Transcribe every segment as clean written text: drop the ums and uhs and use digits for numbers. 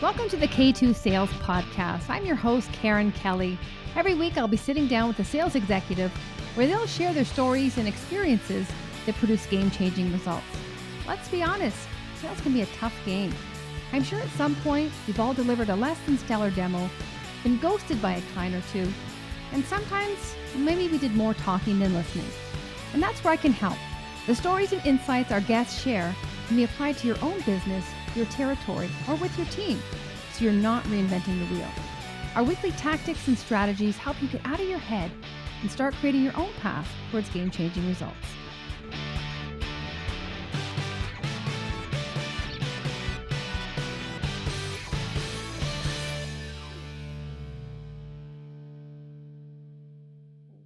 Welcome to the K2 Sales Podcast. I'm your host, Karen Kelly. Every week, I'll be sitting down with a sales executive where they'll share their stories and experiences that produce game-changing results. Let's be honest, sales can be a tough game. I'm sure at some point, we've all delivered a less than stellar demo, been ghosted by a client or two, and sometimes maybe we did more talking than listening. And that's where I can help. The stories and insights our guests share can be applied to your own business, your territory, or with your team, so you're not reinventing the wheel. Our weekly tactics and strategies help you get out of your head and start creating your own path towards game-changing results.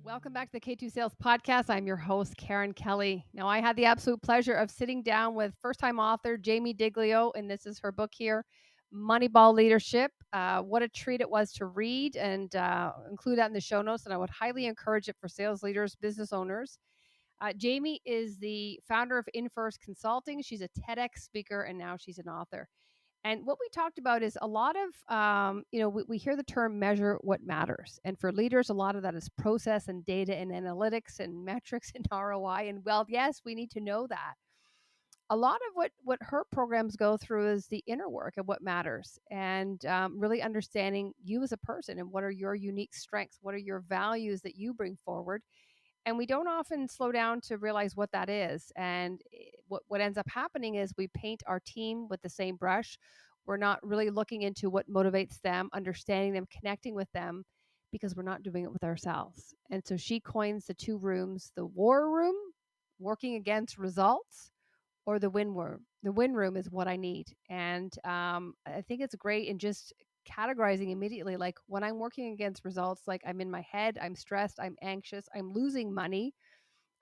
Welcome back to the K2 Sales Podcast. I'm your host, Karen Kelly. Now, I had the absolute pleasure of sitting down with first-time author Jamie Diglio, and this is her book here, Moneyball Leadership. What a treat it was to read, and include that in the show notes, and I would highly encourage it for sales leaders, business owners. Jamie is the founder of First Consulting. She's a TEDx speaker, and now she's an author. And what we talked about is a lot of, we hear the term measure what matters. And for leaders, a lot of that is process and data and analytics and metrics and ROI. And well, yes, we need to know that. A lot of what her programs go through is the inner work of what matters and really understanding you as a person and what are your unique strengths, what are your values that you bring forward. And we don't often slow down to realize what that is. And what ends up happening is we paint our team with the same brush. We're not really looking into what motivates them, understanding them, connecting with them, because we're not doing it with ourselves. And so she coins the two rooms, the war room, working against results, or the win room. The win room is what I need. And I think it's great in just categorizing immediately, like when I'm working against results, like I'm in my head, I'm stressed, I'm anxious, I'm losing money,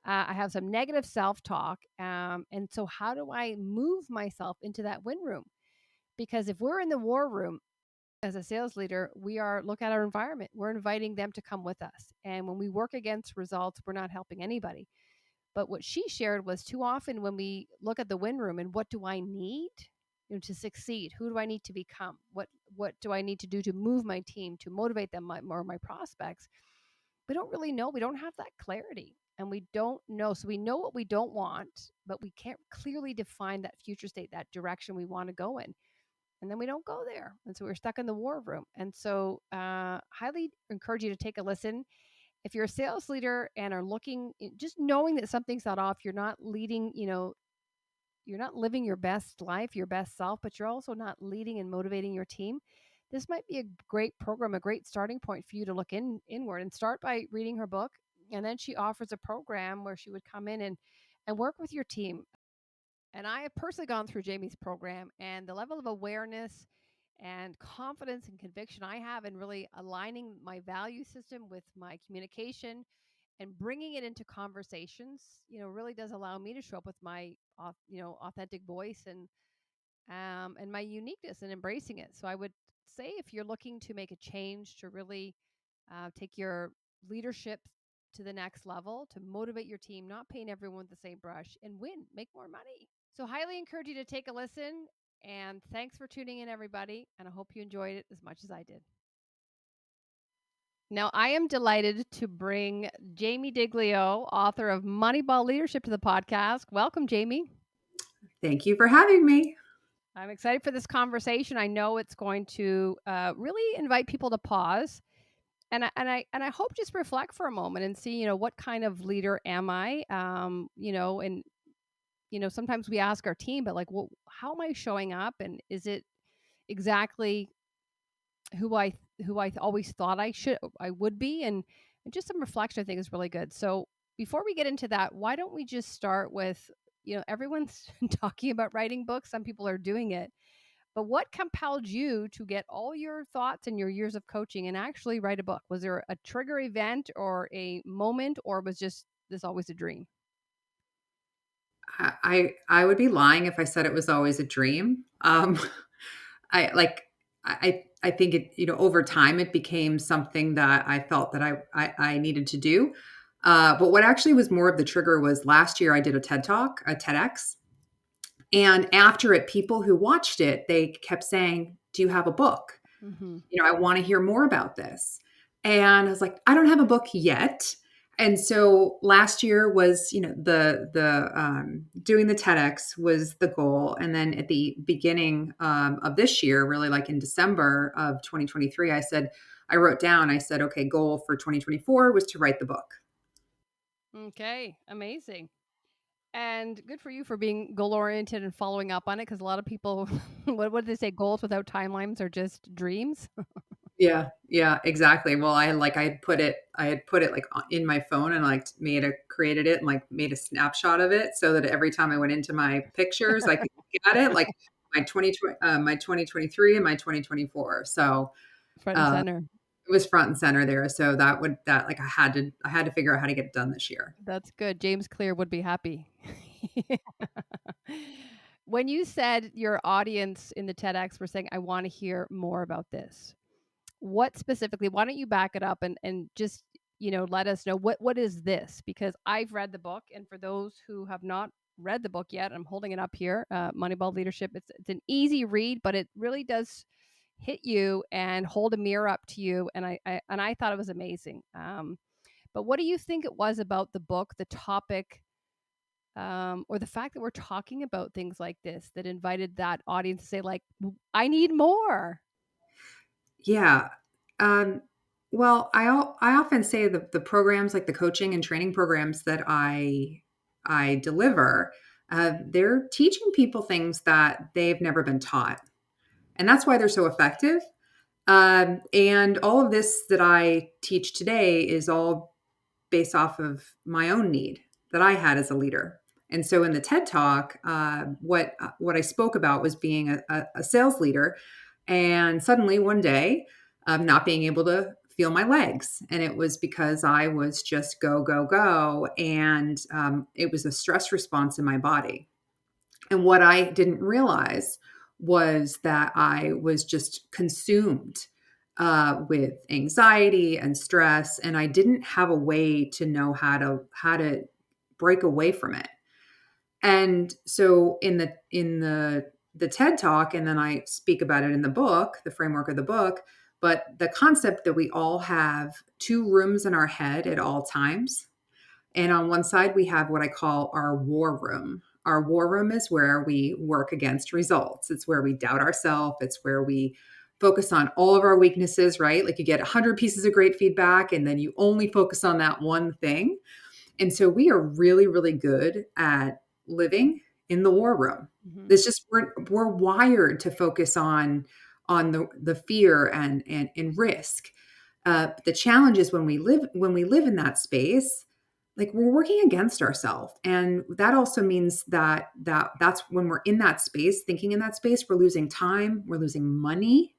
I have some negative self-talk, and so how do I move myself into that win room? Because if we're in the war room as a sales leader, we are look at our environment, we're inviting them to come with us, and when we work against results, we're not helping anybody. But what she shared was too often when we look at the win room and what do I need, to succeed? Who do I need to become? What do I need to do to move my team, to motivate them or my prospects? We don't really know. We don't have that clarity, and we don't know. So we know what we don't want, but we can't clearly define that future state, that direction we want to go in. And then we don't go there. And so we're stuck in the war room. And so highly encourage you to take a listen. If you're a sales leader and are looking, just knowing that something's not off, you're not leading, you're not living your best life, your best self, but you're also not leading and motivating your team. This might be a great program, a great starting point for you to look inward and start by reading her book. And then she offers a program where she would come in and work with your team. And I have personally gone through Jamie's program, and the level of awareness and confidence and conviction I have in really aligning my value system with my communication and bringing it into conversations, really does allow me to show up with my, authentic voice and my uniqueness and embracing it. So I would say if you're looking to make a change to really take your leadership to the next level, to motivate your team, not paint everyone with the same brush, and win, make more money. So highly encourage you to take a listen. And thanks for tuning in, everybody. And I hope you enjoyed it as much as I did. Now, I am delighted to bring Jamie Diglio, author of Moneyball Leadership, to the podcast. Welcome, Jamie. Thank you for having me. I'm excited for this conversation. I know it's going to really invite people to pause, and I hope just reflect for a moment and see, what kind of leader am I? And sometimes we ask our team, but like, well, how am I showing up, and is it exactly who I always thought I would be? And just some reflection I think is really good. So before we get into that, why don't we just start with, everyone's talking about writing books. Some people are doing it. But what compelled you to get all your thoughts and your years of coaching and actually write a book? Was there a trigger event or a moment, or was just this always a dream? I would be lying if I said it was always a dream. I like I think it, over time it became something that I felt that I needed to do. But what actually was more of the trigger was last year I did a TED Talk, a TEDx. And after it, people who watched it, they kept saying, Do you have a book? Mm-hmm. I want to hear more about this. And I was like, I don't have a book yet. And so last year was, the doing the TEDx was the goal. And then at the beginning of this year, really like in December of 2023, I wrote down, I said, okay, goal for 2024 was to write the book. Okay, amazing. And good for you for being goal oriented and following up on it, because a lot of people, what do they say? Goals without timelines are just dreams. Yeah, yeah, exactly. Well, I had put it like in my phone and like created it and like made a snapshot of it so that every time I went into my pictures, I could look at it like my 2023 and my 2024. So Front and uh, center. it was front and center there. So that like I had to figure out how to get it done this year. That's good. James Clear would be happy. When you said your audience in the TEDx were saying, I want to hear more about this, what specifically, why don't you back it up and just, let us know what is this? Because I've read the book, and for those who have not read the book yet, I'm holding it up here, Moneyball Leadership. It's an easy read, but it really does hit you and hold a mirror up to you. And I thought it was amazing. But what do you think it was about the book, the topic, or the fact that we're talking about things like this that invited that audience to say, like, I need more? Yeah. Um, well, I often say the programs like the coaching and training programs that I deliver, they're teaching people things that they've never been taught, and that's why they're so effective. And all of this that I teach today is all based off of my own need that I had as a leader. And so in the TED Talk, what I spoke about was being a sales leader, and suddenly one day, not being able to feel my legs, and it was because I was just go go go, and it was a stress response in my body. And what I didn't realize was that I was just consumed with anxiety and stress, and I didn't have a way to know how to break away from it. And so in the TED talk, and then I speak about it in the book, the framework of the book, but the concept that we all have two rooms in our head at all times. And on one side, we have what I call our war room. Our war room is where we work against results. It's where we doubt ourselves. It's where we focus on all of our weaknesses, right? Like you get 100 pieces of great feedback and then you only focus on that one thing. And so we are really, really good at living in the war room. Hmm. It's just we're wired to focus on the fear and risk. The challenge is when we live in that space, like we're working against ourselves, and that also means that's when we're in that space, thinking in that space, we're losing time, we're losing money,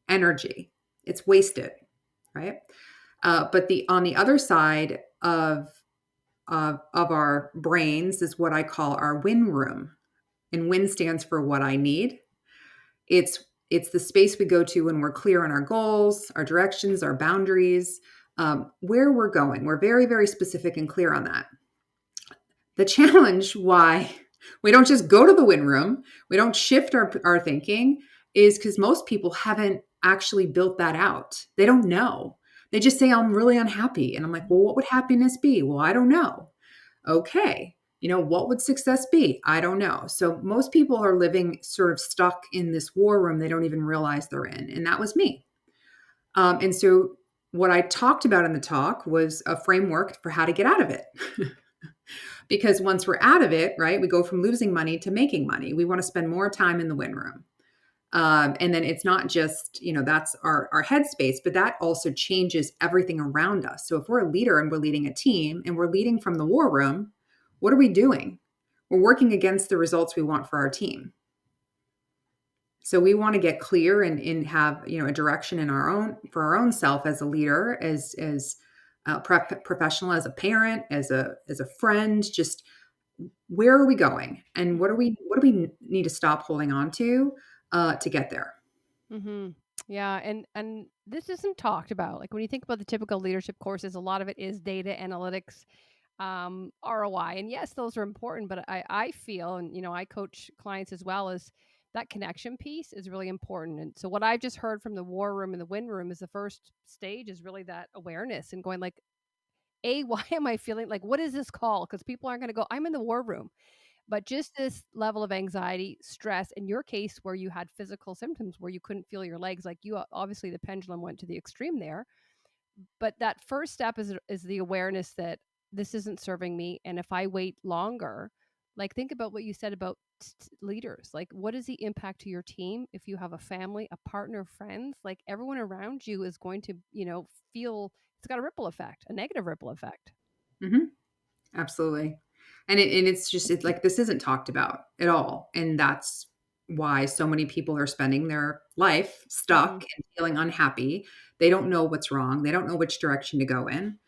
energy. It's wasted, right? But the on the other side of our brains is what I call our win room, and win stands for what I need. It's the space we go to when we're clear on our goals, our directions, our boundaries, where we're going. We're very, very specific and clear on that. The challenge why we don't just go to the win room, we don't shift our thinking, is because most people haven't actually built that out. They don't know. They just say, I'm really unhappy. And I'm like, well, what would happiness be? Well, I don't know. Okay. What would success be? I don't know. So most people are living sort of stuck in this war room they don't even realize they're in. And that was me. And so what I talked about in the talk was a framework for how to get out of it. Because once we're out of it, right, we go from losing money to making money. We want to spend more time in the win room. And then it's not just, that's our headspace, but that also changes everything around us. So if we're a leader and we're leading a team and we're leading from the war room, what are we doing? We're working against the results we want for our team. So we want to get clear and have, a direction for our own self as a leader, as a professional, as a parent, as a friend. Just where are we going, and what do we need to stop holding on to get there? Hmm. Yeah, and this isn't talked about. Like when you think about the typical leadership courses, a lot of it is data analytics, ROI, and yes, those are important. But I feel, and I coach clients as well, is that connection piece is really important. And so what I've just heard from the war room and the win room is the first stage is really that awareness and going like, why am I feeling like, what is this call? Because people aren't going to go, I'm in the war room. But just this level of anxiety, stress, in your case where you had physical symptoms where you couldn't feel your legs, like you obviously the pendulum went to the extreme there. But that first step is the awareness that this isn't serving me. And if I wait longer, like think about what you said about leaders. Like, what is the impact to your team if you have a family, a partner, friends? Like, everyone around you is going to, feel it's got a ripple effect, a negative ripple effect. Hmm. Absolutely. And it's like this isn't talked about at all. And that's why so many people are spending their life Mm-hmm. stuck and feeling unhappy. They don't know what's wrong. They don't know which direction to go in.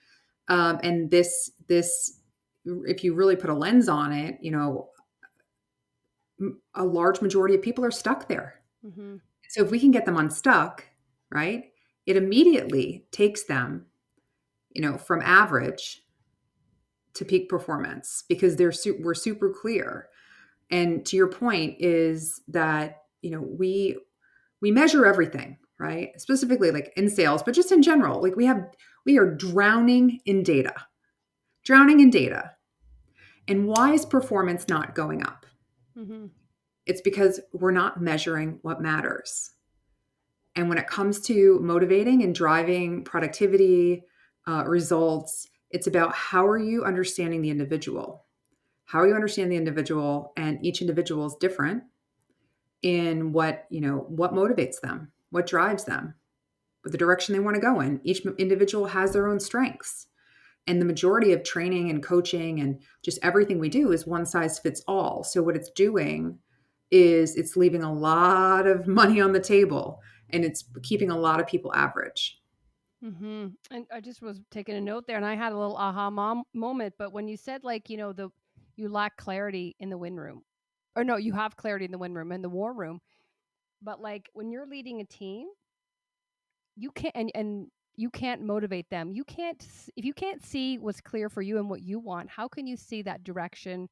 And this, if you really put a lens on it, a large majority of people are stuck there. Mm-hmm. So if we can get them unstuck, right, it immediately takes them, from average to peak performance because we're super clear. And to your point is that, we measure everything, right? Specifically like in sales, but just in general, like we are drowning in data. And why is performance not going up? Mm-hmm. It's because we're not measuring what matters. And when it comes to motivating and driving productivity, results, it's about how are you understanding the individual? How you understand the individual, and each individual is different in what motivates them, what drives them, what the direction they want to go in. Each individual has their own strengths. And the majority of training and coaching and just everything we do is one size fits all. So what it's doing is it's leaving a lot of money on the table and it's keeping a lot of people average. Mm-hmm. And I just was taking a note there, and I had a little moment. But when you said like, you lack clarity in the win room, or no, you have clarity in the win room and the war room. But like when you're leading a team, you can't and you can't motivate them. You can't if you can't see what's clear for you and what you want. How can you see that direction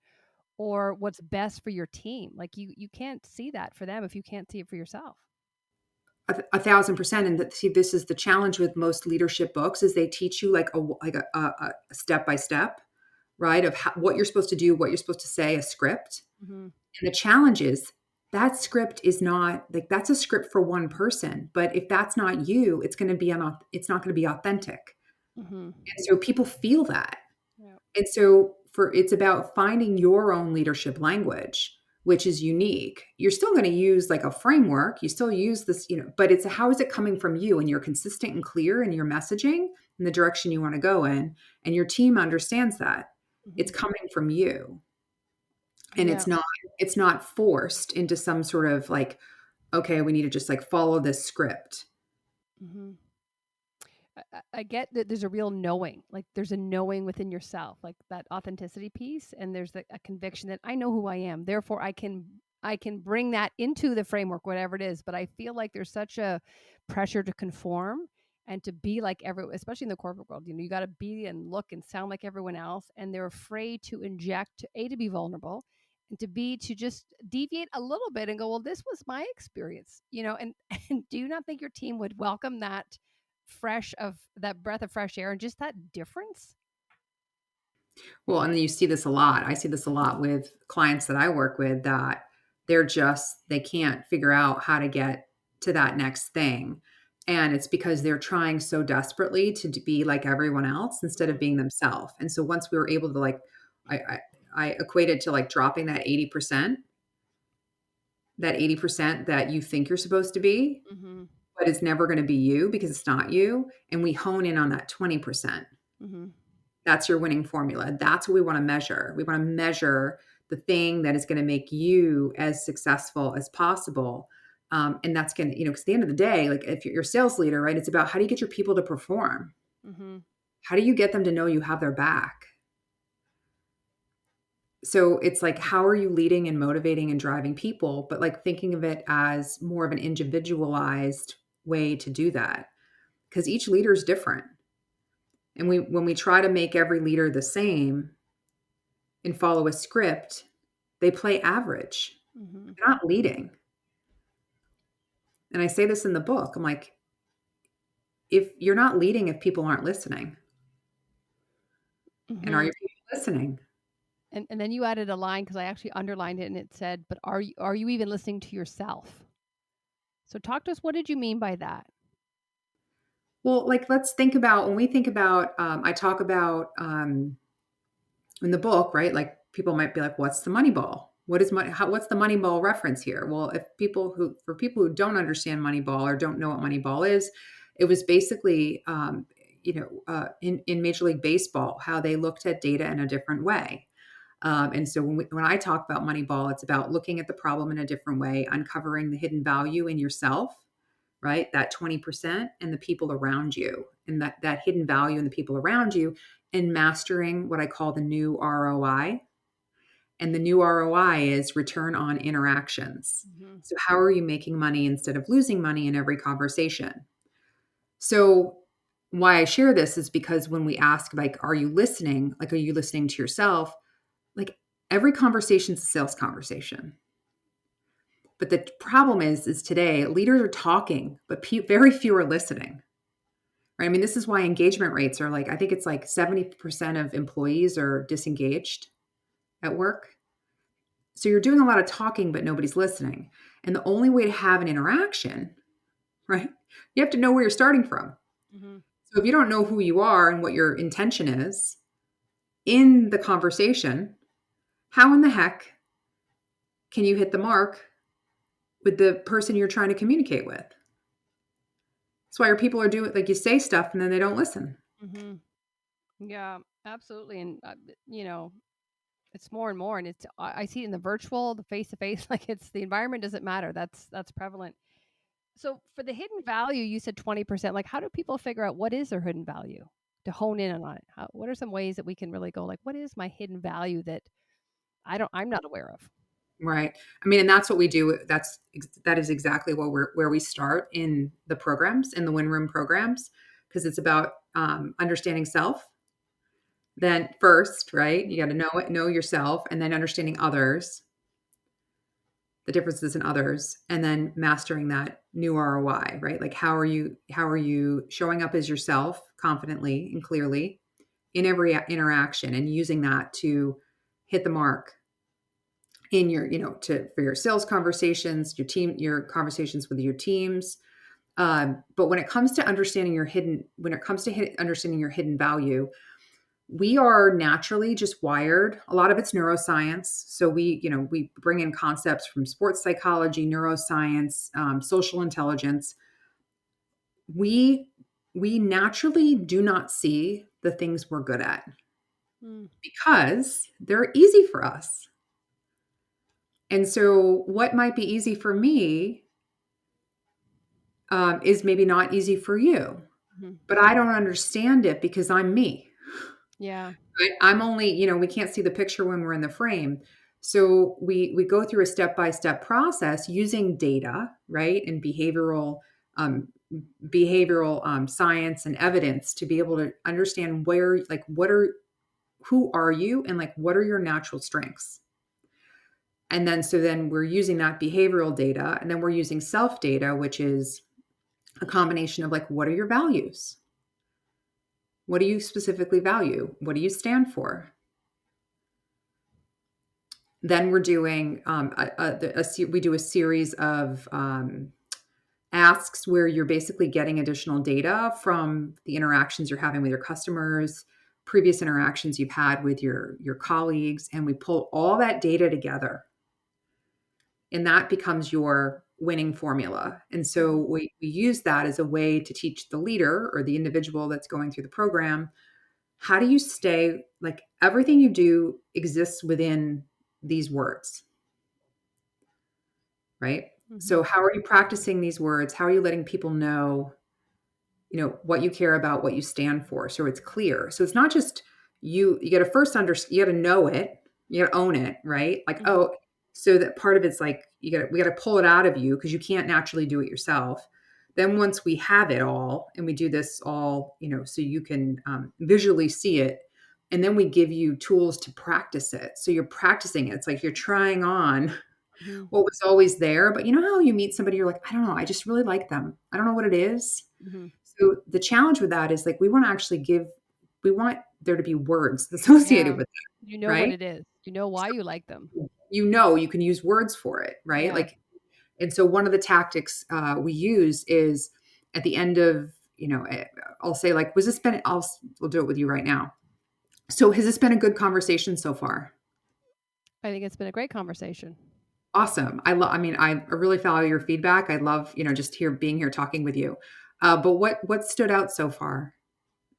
or what's best for your team? Like you can't see that for them if you can't see it for yourself. 1,000%. And see, this is the challenge with most leadership books is they teach you like a step by step, right? Of what you're supposed to do, what you're supposed to say, a script. Mm-hmm. And the challenge is that script is not like that's a script for one person, but if that's not you, it's not going to be authentic. Mm-hmm. And so people feel that. Yeah. And so it's about finding your own leadership language, which is unique. You're still going to use like a framework, you still use this, but it's how is it coming from you, and you're consistent and clear in your messaging and the direction you want to go in, and your team understands that. Mm-hmm. It's coming from you. And Yeah. it's not forced into some sort of like, okay, we need to just like follow this script. Mm-hmm. I get that there's a real knowing, like there's a knowing within yourself, like that authenticity piece, and there's a conviction that I know who I am, therefore I can bring that into the framework, whatever it is. But I feel like there's such a pressure to conform and to be like especially in the corporate world. You got to be and look and sound like everyone else, and they're afraid to inject to be vulnerable, and to just deviate a little bit and go, well, this was my experience, and and do you not think your team would welcome that breath of fresh air and just that difference? Well, and then you see this a lot. I see this a lot with clients that I work with that they can't figure out how to get to that next thing. And it's because they're trying so desperately to be like everyone else instead of being themselves. And so once we were able to like, I, I, I equated to like dropping that 80% that you think you're supposed to be, Mm-hmm. but it's never going to be you because it's not you. And we hone in on that 20%. Mm-hmm. That's your winning formula. That's what we want to measure. We want to measure the thing that is going to make you as successful as possible. And that's going to, because at the end of the day, like if you're a sales leader, right, it's about how do you get your people to perform? Mm-hmm. How do you get them to know you have their back? So it's like, how are you leading and motivating and driving people, but like thinking of it as more of an individualized way to do that because each leader is different. And when we try to make every leader the same and follow a script, they play average. Mm-hmm. They're not leading. And I say this in the book. I'm like, if you're not leading, if people aren't listening, and are Mhm. your people listening? And then you added a line because I actually underlined it and it said, "But are you even listening to yourself?" So talk to us. What did you mean by that? Well, like, let's think about when we think about, I talk about in the book, right? Like, people might be like, what's the money ball? What is money? What's the money ball reference here? Well, for people who don't understand money ball or don't know what money ball is, it was basically, in Major League Baseball, how they looked at data in a different way. And so when I talk about Moneyball, it's about looking at the problem in a different way, uncovering the hidden value in yourself, right? That 20% and the people around you, and that hidden value in the people around you, and mastering what I call the new ROI. And the new ROI is return on interactions. Mhm. So, how are you making money instead of losing money in every conversation? So, why I share this is because when we ask, like, are you listening? Like, are you listening to yourself? Like, every conversation is a sales conversation. But the problem is today leaders are talking, but very few are listening. Right? I mean, this is why engagement rates are like, I think it's like 70% of employees are disengaged at work. So you're doing a lot of talking, but nobody's listening. And the only way to have an interaction, right? You have to know where you're starting from. Mhm. So if you don't know who you are and what your intention is in the conversation, how in the heck can you hit the mark with the person you're trying to communicate with? That's why people are doing, like, you say stuff and then they don't listen. Mhm. Yeah, absolutely. And you know, it's more and more, and I see it in the virtual, the face to face. Like it's the environment doesn't matter. That's prevalent. So for the hidden value, you said 20%. Like, how do people figure out what is their hidden value to hone in on it? What are some ways that we can really go like, what is my hidden value that I'm not aware of? Right. I mean, and that's what we do. That is exactly where we start in the programs, in the win room programs, because it's about understanding self. Then first, right, you got to know yourself, and then understanding others, the differences in others, and then mastering that new ROI. Right, like how are you showing up as yourself confidently and clearly in every interaction, and using that to hit the mark in your, for your sales conversations, your team, your conversations with your teams. But when it comes to understanding your hidden value, we are naturally just wired. A lot of it's neuroscience. So we bring in concepts from sports psychology, neuroscience, social intelligence. We we naturally do not see the things we're good at Mm, because they're easy for us. And so, what might be easy for me is maybe not easy for you, mhm. but I don't understand it because I'm me. Yeah. Right? I'm only, we can't see the picture when we're in the frame. So we go through a step by step process using data, right, and um, behavioral science and evidence to be able to understand where, like, who are you, and like what are your natural strengths. And then we're using that behavioral data, and then we're using self data, which is a combination of, like, what are your values? What do you specifically value? What do you stand for? Then we're doing we do a series of asks where you're basically getting additional data from the interactions you're having with your customers, previous interactions you've had with your colleagues, and we pull all that data together, and that becomes your winning formula. And so Mhm. we use that as a way to teach the leader or the individual that's going through the program, how do you stay, like, everything you do exists within these words, right? Mhm. So how are you practicing these words? How are you letting people know, what you care about, what you stand for, so it's clear. So it's not just you got to you got to know it, you got to own it, right? Like, Mhm. oh, so that part of it's like we got to pull it out of you because you can't naturally do it yourself. Then once we have it all, and we do this all, so you can visually see it, and then we give you tools to practice it. So you're practicing it. It's like you're trying on Mhm. what was always there. But you know how you meet somebody, you're like, I don't know, I just really like them. I don't know what it is. Mhm. So the challenge with that is like we want to actually we want there to be words associated Yeah. with You it, know what right? it is. You know why you like them. You know, you can use words for it, right? Yeah. Like, and so one of the tactics we use is at the end of, I'll say like, was this been, we'll do it with you right now. So has this been a good conversation so far? I think it's been a great conversation. Awesome. I mean, I really value your feedback. I love, just being here talking with you. But what stood out so far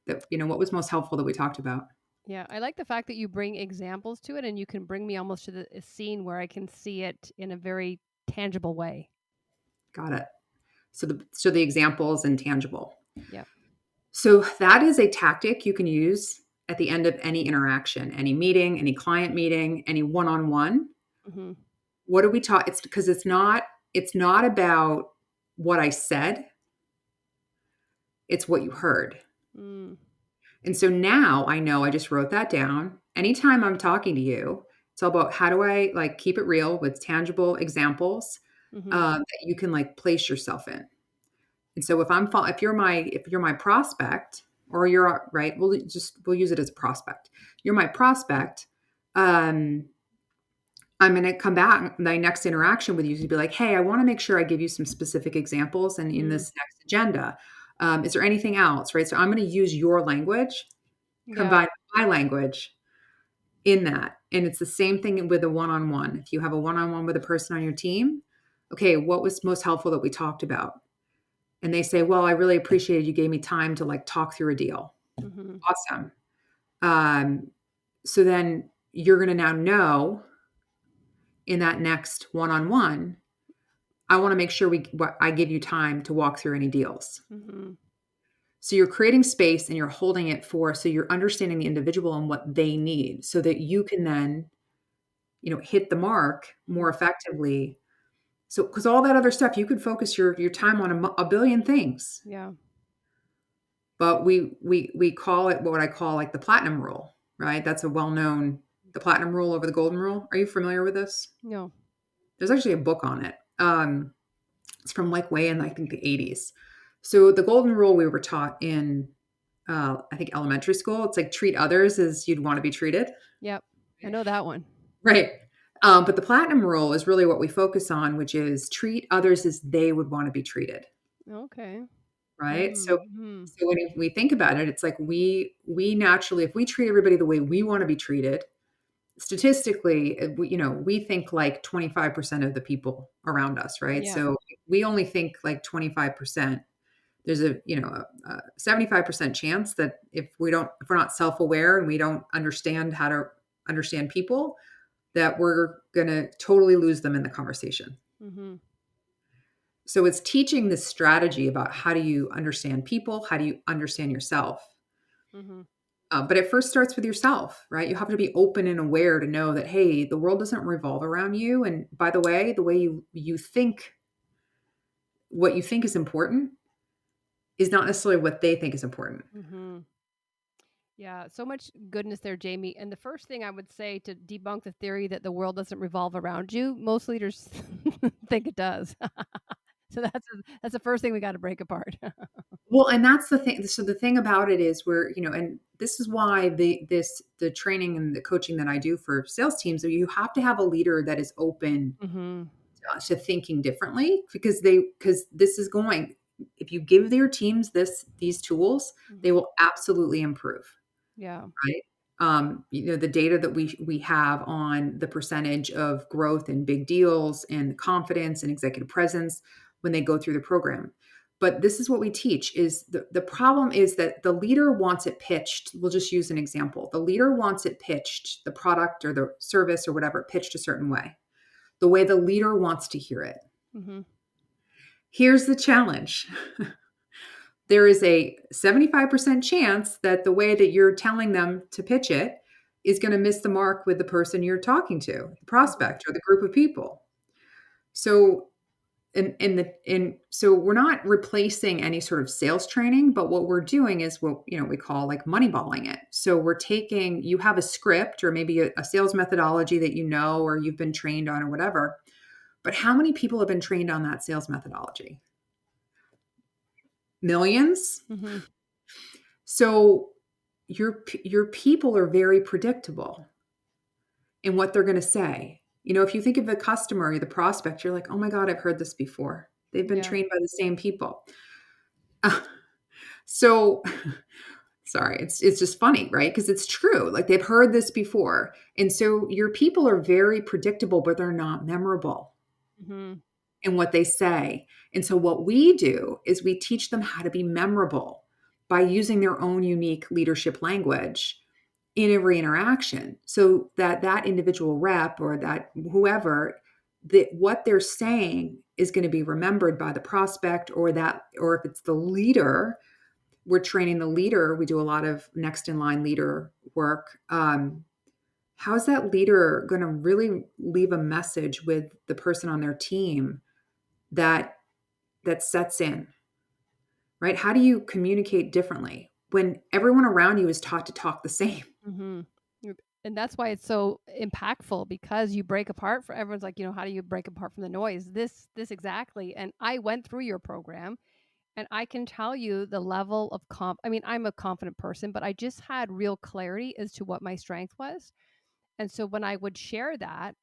that, what was most helpful that we talked about? Yeah, I like the fact that you bring examples to it and you can bring me almost to the a scene where I can see it in a very tangible way. Got it. So the example is intangible. Yep. So that is a tactic you can use at the end of any interaction, any meeting, any client meeting, any one-on-one. Mhm. What do we talk? It's because it's not about what I said, it's what you heard. Mm. And so now I know I just wrote that down. Anytime I'm talking to you, it's all about how do I like keep it real with tangible examples Mhm. that you can like place yourself in. And so if you're my prospect or you're right, we'll use it as a prospect. You're my prospect. Um, I'm going to come back my next interaction with you to be like, hey, I want to make sure I give you some specific examples and in Mm. this next agenda. Is there anything else? Right. So I'm going to use your language, Yeah. combine my language in that. And it's the same thing with a one-on-one. If you have a one-on-one with a person on your team, okay, what was most helpful that we talked about? And they say, well, I really appreciated you gave me time to like talk through a deal. Mhm. Awesome. Um, so then you're going to now know in that next one-on-one, I want to make sure I give you time to walk through any deals. Mhm. So you're creating space and you're holding it so you're understanding the individual and what they need so that you can then, hit the mark more Mhm. effectively. So, because all that other stuff, you could focus your time on a billion things. Yeah. But we call it what I call like the platinum rule, right? That's a well-known the platinum rule over the golden rule. Are you familiar with this? No. There's actually a book on it. It's from like way in I think the 80s. So the golden rule we were taught in I think elementary school. It's like treat others as you'd want to be treated, Yep. I know that one. right? But the platinum rule is really what we focus on, which is treat others as they would want to be treated. Okay. Right? So Mhm. so when we think about it, it's like we naturally, if we treat everybody the way we want to be treated, statistically, we think like 25% of the people around us, right? Yeah. So we only think like 25%. There's a 75% chance that if we're not self-aware and we don't understand how to understand people, that we're going to totally lose them in the conversation. Mhm. So it's teaching this strategy about how do you understand people? How do you understand yourself? Mhm. But it first starts with yourself, right? You have to be open and aware to know that, hey, the world doesn't revolve around you. And by the way you think, what you think is important is not necessarily what they think is important. Mhm. Yeah, so much goodness there, Jamie. And the first thing I would say to debunk the theory that the world doesn't revolve around you, most leaders think it does. So that's the first thing we got to break apart. Well, and that's the thing. So the thing about it is and this is why the training and the coaching that I do for sales teams, you have to have a leader that is open Mhm. to thinking differently because this is going if you give their teams these tools, they Mhm. will absolutely improve, Yeah. right? The data that we have on the percentage of growth in big deals and confidence and executive presence when they go through the program. But this is what we teach is the problem is that the leader wants it pitched. We'll just use an example. The leader wants it pitched, the product or the service or whatever, pitched a certain way, the way the leader wants to hear it. Mhm. Here's the challenge. There is a 75% chance that the way that you're telling them to pitch it is going to miss the mark with the person you're talking to, the Mhm. prospect or the group of people. So so we're not replacing any sort of sales training, but what we're doing is what we call like moneyballing it. So you have a script or maybe a sales methodology that or you've been trained on or whatever. But how many people have been trained on that sales methodology? Millions? Mhm. So your people are very predictable in what they're going to say. If you think of the customer or the prospect, you're like, "Oh my god, I've heard this before. They've been Yeah. trained by the same people." So sorry, it's just funny, right? Because it's true. Like they've heard this before. And so your people are very predictable, but they're not memorable Mhm. in what they say. And so what we do is we teach them how to be memorable by using their own unique leadership language in every interaction, so that that individual rep or that whoever, that what they're saying is going to be remembered by the prospect, or if it's the leader, we're training the leader. We do a lot of next in line leader work. How's that leader going to really leave a message with the person on their team that sets in, right? How do you communicate differently when everyone around you is taught to talk the same? Mhm. And that's why it's so impactful, because you break apart. For everyone's like, how do you break apart from the noise? This exactly. And I went through your program, and I can tell you the level of I mean, I'm a confident person, but I just had real clarity as to what my strength was. And so when I would share that,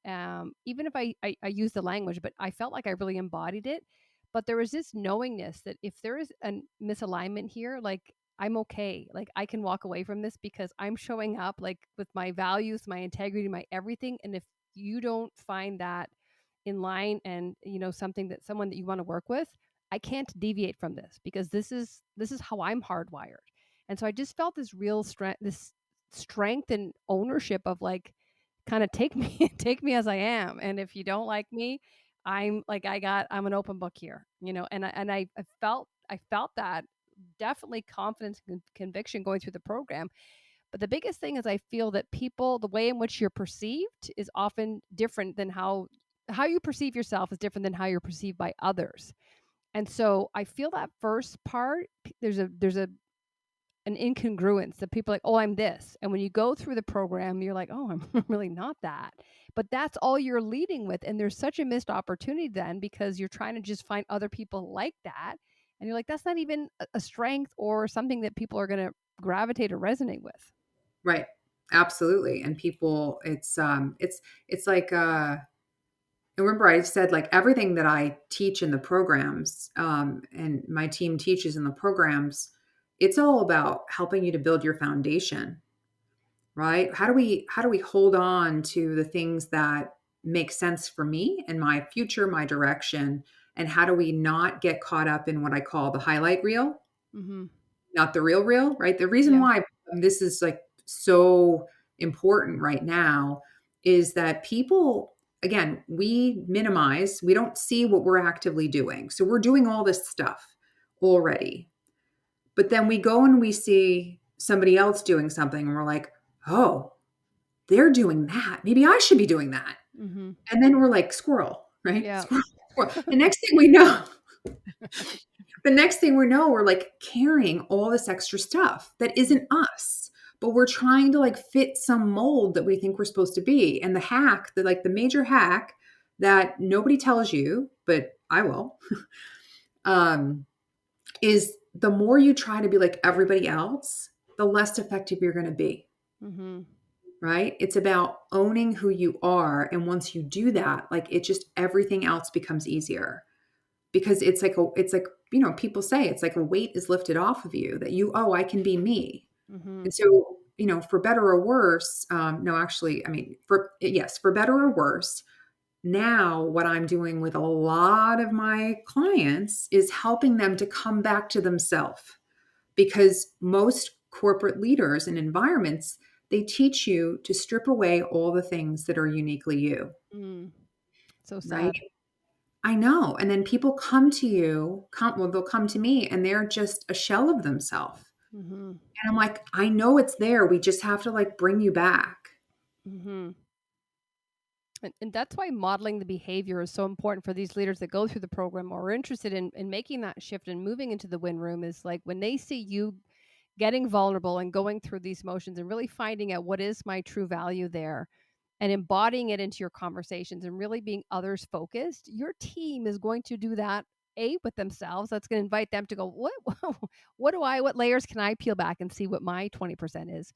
even if I use the language, but I felt like I really embodied it. But there was this knowingness that if there is a misalignment here, like I'm okay. Like I can walk away from this because I'm showing up like with my values, my integrity, my everything. And if you don't find that in line and something that someone that you want to work with, I can't deviate from this, because this is how I'm hardwired. And so I just felt this real strength, this strength and ownership of like, kind of take me take me as I am. And if you don't like me, I'm like I'm an open book here, and I felt that definitely confidence and conviction going through the program. But the biggest thing is I feel that people, the way in which you're perceived is often different than how you perceive yourself is different than how you're perceived by others. And so I feel that first part, there's a an incongruence that people are like, oh, I'm this. And when you go through the program, you're like, oh, I'm really not that. But that's all you're leading with. And there's such a missed opportunity then, because you're trying to just find other people like that. And you're like, that's not even a strength or something that people are going to gravitate or resonate with. Right. Absolutely. And people, it's like, remember I said like everything that I teach in the programs, and my team teaches in the programs, it's all about helping you to build your foundation, right? How do we hold on to the things that make sense for me and my future, my direction, and how do we not get caught up in what I call the highlight reel, Mm-hmm. not the real, right? The reason Yeah. why this is like so important right now is that people, again, we don't see what we're actively doing. So we're doing all this stuff already. But then we go and we see somebody else doing something and we're like, "Oh, they're doing that. Maybe I should be doing that." Mm-hmm. And then we're like, "Squirrel," right? Yeah. Squirrel, squirrel. The next thing we know, we're like carrying all this extra stuff that isn't us, but we're trying to like fit some mold that we think we're supposed to be. And the hack, the major hack that nobody tells you, but I will, um, is the more you try to be like everybody else, the less effective you're going to be. Mm-hmm. Right? It's about owning who you are. And once you do that, like it just everything else becomes easier, because it's like people say it's like a weight is lifted off of you, that oh, I can be me. Mm-hmm. And so for better or worse, no, actually, I mean, for better or worse, now what I'm doing with a lot of my clients is helping them to come back to themselves, because most corporate leaders and environments, they teach you to strip away all the things that are uniquely you, Mm. So right? sad. I know. And then people come to well, they'll come to me and they're just a shell of themselves. Mm-hmm. And I'm like, I know it's there. We just have to like bring you back. Mm-hmm. And that's why modeling the behavior is so important for these leaders that go through the program or are interested in making that shift and moving into the win room. Is like when they see you getting vulnerable and going through these motions and really finding out what is my true value there. and embodying it into your conversations and really being others focused, your team is going to do that with themselves. That's going to invite them to go, what layers can I peel back and see what my 20% is?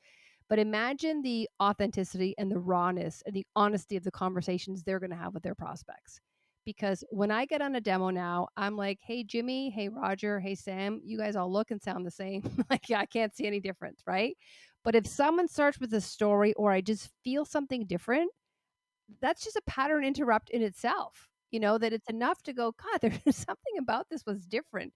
But imagine the authenticity and the rawness and the honesty of the conversations they're going to have with their prospects. Because when I get on a demo now, I'm like, hey, Jimmy, hey, Roger, hey, Sam, you guys all look and sound the same. Like, yeah, I can't see any difference, right? But if someone starts with a story or I just feel something different, that's just a pattern interrupt in itself. That it's enough to go, God, there's something about this was different.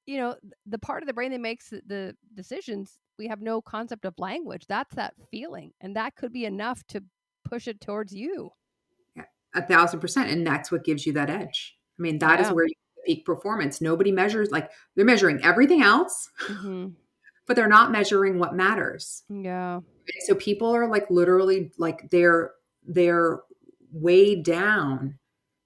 The part of the brain that makes the decisions, we have no concept of language. That's that feeling. And that could be enough to push it towards you. Yeah, 1,000%. And that's what gives you that edge. I mean, that is Yeah. where you peak performance. Nobody measures, like they're measuring everything else, Mhm. but they're not measuring what matters. Yeah. So people are like literally like they're weighed down.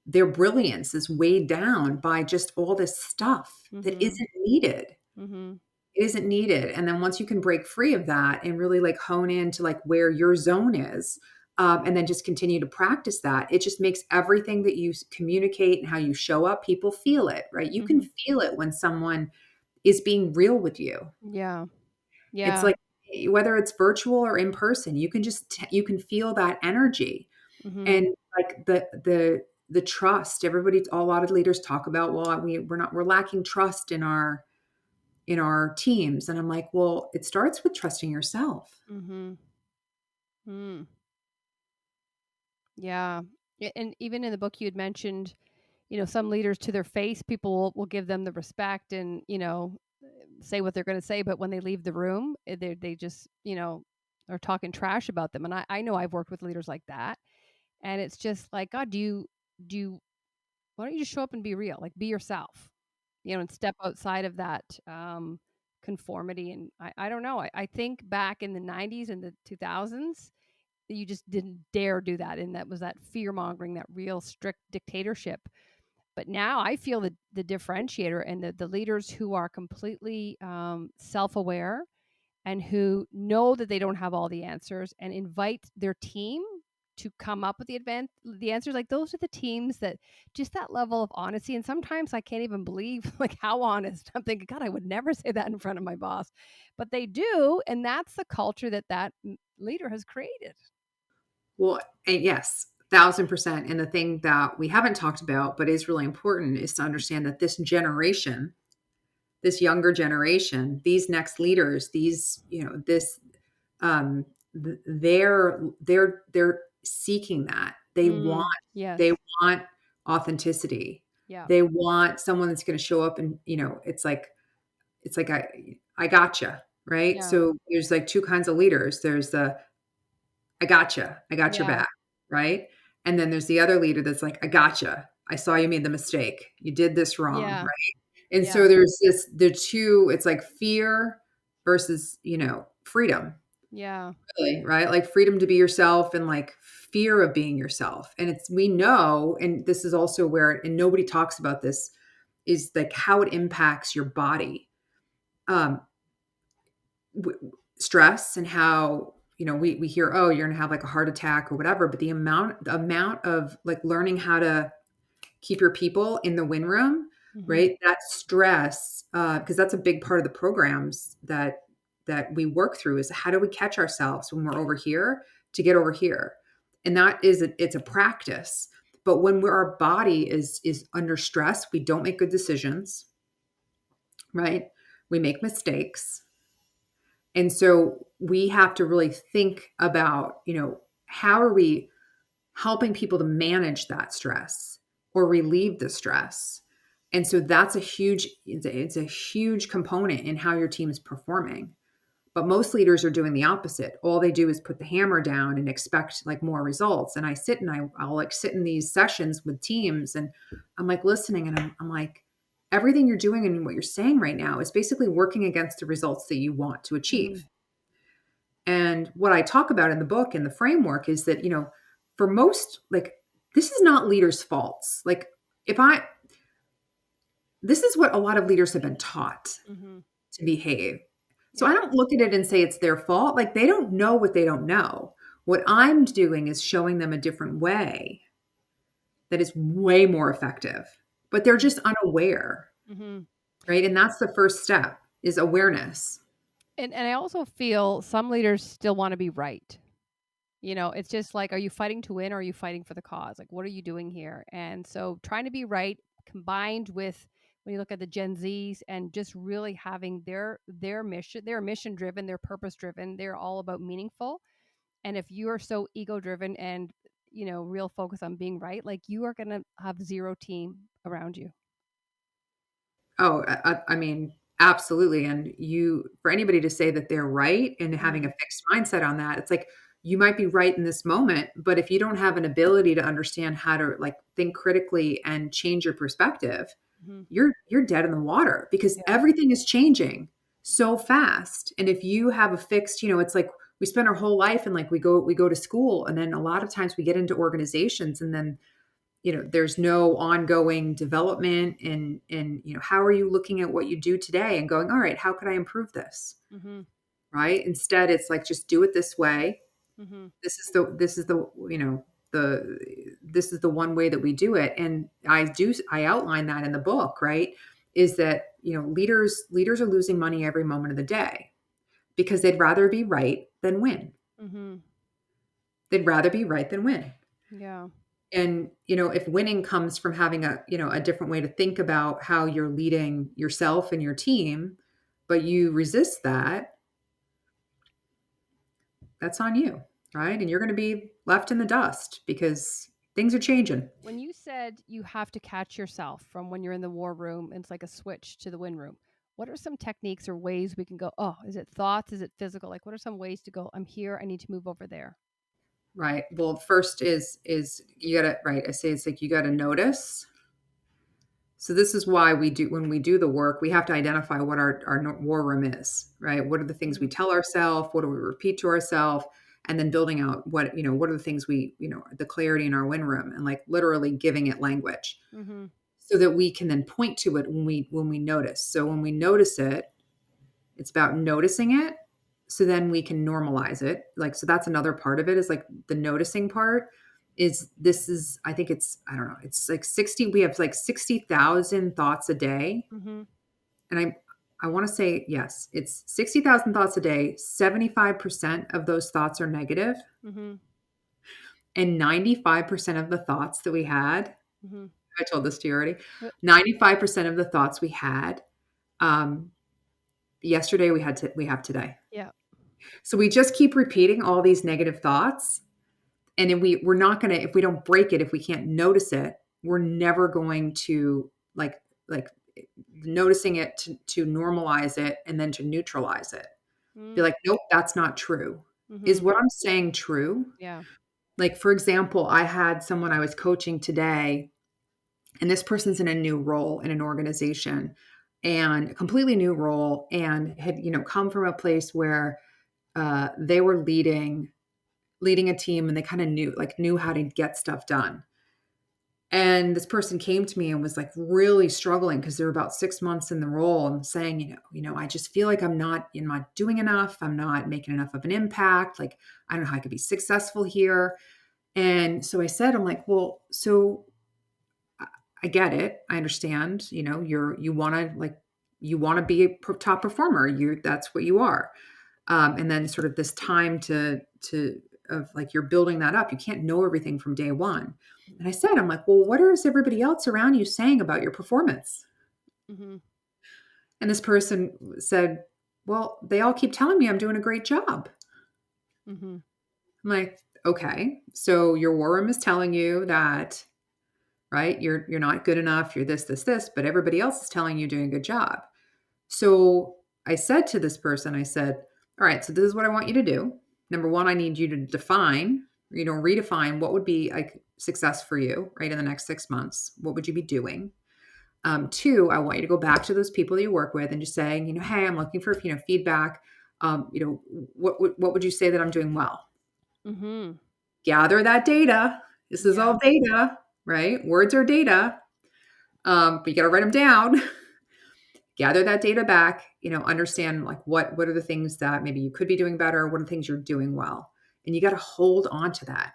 Their brilliance is weighed down by just all this stuff that Mhm. isn't needed. Mhm. It isn't needed. And then once you can break free of that and really like hone into like where your zone is, and then just continue to practice that, it just makes everything that you communicate and how you show up, people feel it, right? You can Mhm. feel it when someone is being real with you. Yeah. It's Yeah. like whether it's virtual or in person, you can just you can feel that energy. Mhm. And like the trust, a lot of leaders talk about, well, we're lacking trust in our teams. And I'm like, well, it starts with trusting yourself. Mhm. Mm. Yeah. And even in the book you had mentioned, some leaders to their face, people will give them the respect and, say what they're going to say, but when they leave the room, they just, are talking trash about them. And I know I've worked with leaders like that. And it's just like, God, do you, why don't you just show up and be real? Like, be yourself, and step outside of that conformity. And I don't know. I think back in the 90s and the 2000s, you just didn't dare do that. And that was that fear mongering, that real strict dictatorship. But now I feel the differentiator and the leaders who are completely self aware and who know that they don't have all the answers and invite their team to come up with the answers. Like, those are the teams that just that level of honesty. And sometimes I can't even believe like how honest. I'm thinking, God, I would never say that in front of my boss, but they do. And that's the culture that leader has created. Well, and yes, 1,000%. And the thing that we haven't talked about, but is really important, is to understand that this generation, this younger generation, these next leaders, these, um, they're seeking that. They Yes. want authenticity. Yeah. They want someone that's going to show up and, it's like I gotcha, right? Yeah. So there's like two kinds of leaders. There's the I got your Yeah. back, right? And then there's the other leader that's like, I gotcha. I saw you made the mistake. You did this wrong, Yeah. right? And Yeah. so there's the two, it's like fear versus, freedom, Yeah. really, right? Like freedom to be yourself and like fear of being yourself. And we know, and this is also where, and nobody talks about this, is like how it impacts your body. Um, Stress and how we hear, oh, you're gonna have like a heart attack or whatever, but the amount of like learning how to keep your people in the win room, Hmm. right? That stress, because that's a big part of the programs that we work through, is how do we catch ourselves when we're over here to get over here. And it's a practice. But when our body is under stress, we don't make good decisions, right? We make mistakes. And so we have to really think about, how are we helping people to manage that stress or relieve the stress? And so it's a huge component in how your team is performing. But most leaders are doing the opposite. All they do is put the hammer down and expect like more results. And I'll like sit in these sessions with teams and I'm like listening and I'm like, everything you're doing and what you're saying right now is basically working against the results that you want to Hmm. achieve. And what I talk about in the book and the framework is that, for most, like, this is not leaders' faults. Like, if I, this is what a lot of leaders have been taught Hmm. to behave. So I Yeah. don't look at it and say it's their fault. Like, they don't know what they don't know. What I'm doing is showing them a different way that is way more effective, but they're just unaware, Mm-hmm. right? And that's the first step is awareness. And I also feel some leaders still want to be right. It's just like, are you fighting to win or are you fighting for the cause? Like, what are you doing here? And so trying to be right combined with when you look at the Gen Zs and just really having their mission, they're mission driven, they're purpose driven, they're all about meaningful. And if you are so ego driven and, real focus on being right, like you are going to have zero team around you. Oh, I mean, absolutely. And for anybody to say that they're right and having Mm-hmm. a fixed mindset on that, it's like you might be right in this moment, but if you don't have an ability to understand how to like think critically and change your perspective, Mm-hmm. you're dead in the water because Yeah. everything is changing so fast. And if you have a fixed, it's like we spend our whole life and like we go to school and then a lot of times we get into organizations and then there's no ongoing development and how are you looking at what you do today and going, all right, how could I improve this? Mm-hmm. Right? Instead, it's like just do it this way. Mm-hmm. This is the one way that we do it. And I outline that in the book, right? Is that leaders are losing money every moment of the day because they'd rather be right than win. Mm-hmm. They'd rather be right than win. Yeah. And if winning comes from having a different way to think about how you're leading yourself and your team, but you resist that, that's on you, right? And you're going to be left in the dust because things are changing. When you said you have to catch yourself from when you're in the war room, and it's like a switch to the win room. What are some techniques or ways we can go, oh, is it thoughts? Is it physical? Like, what are some ways to go, I'm here, I need to move over there? Right. Well, first is you got to, right, I say it's like you got to notice. So this is why when we do the work, we have to identify what our war room is, right? What are the things we Mm-hmm. tell ourselves? What do we repeat to ourselves? And then building out what are the things the clarity in our win room and like literally giving it language Mm-hmm. so that we can then point to it when we notice. So when we notice it, it's about noticing it. So then we can normalize it. Like, so that's another part of it is like the noticing part I think I don't know, it's like 60, we have like 60,000 thoughts a day. Mm-hmm. And I want to say, yes, it's 60,000 thoughts a day. 75% of those thoughts are negative, Mm-hmm. and 95% of the thoughts that we had, Mm-hmm. I told this to you already, Yep. 95% of the thoughts we had, yesterday we have today. Yeah. So we just keep repeating all these negative thoughts. And then we're not going to, if we don't break it, if we can't notice it, we're never going to like noticing it to normalize it and then to neutralize it. Be Mm. like, nope, that's not true. Is Mm-hmm. what I'm saying true? Yeah. Like, for example, I had someone I was coaching today, and this person's in a new role in an organization and a completely new role and had, come from a place where they were leading a team and they kind of knew how to get stuff done. And this person came to me and was like really struggling because they're about 6 months in the role and saying, I just feel like I'm not doing enough. I'm not making enough of an impact. Like, I don't know how I could be successful here. And so I said, I'm like, well, so I get it. I understand, you want to be a top performer. That's what you are. And then sort of this time of like you're building that up. You can't know everything from day one. And I said, I'm like, well, what is everybody else around you saying about your performance? Mm-hmm. And this person said, well, they all keep telling me I'm doing a great job. Mm-hmm. I'm like, okay, so your war room is telling you that, right? You're not good enough. You're this, but everybody else is telling you you're doing a good job. So I said to this person, I said, all right, so this is what I want you to do. Number one, I need you to redefine what would be like success for you, right? In the next 6 months, what would you be doing? Two, I want you to go back to those people that you work with and just saying, hey, I'm looking for, feedback. What would you say that I'm doing well? Mm-hmm. Gather that data. This is Yeah. all data, right? Words are data. But you got to write them down. Gather that data back, understand like what are the things that maybe you could be doing better, what are the things you're doing well, And you got to hold on to that.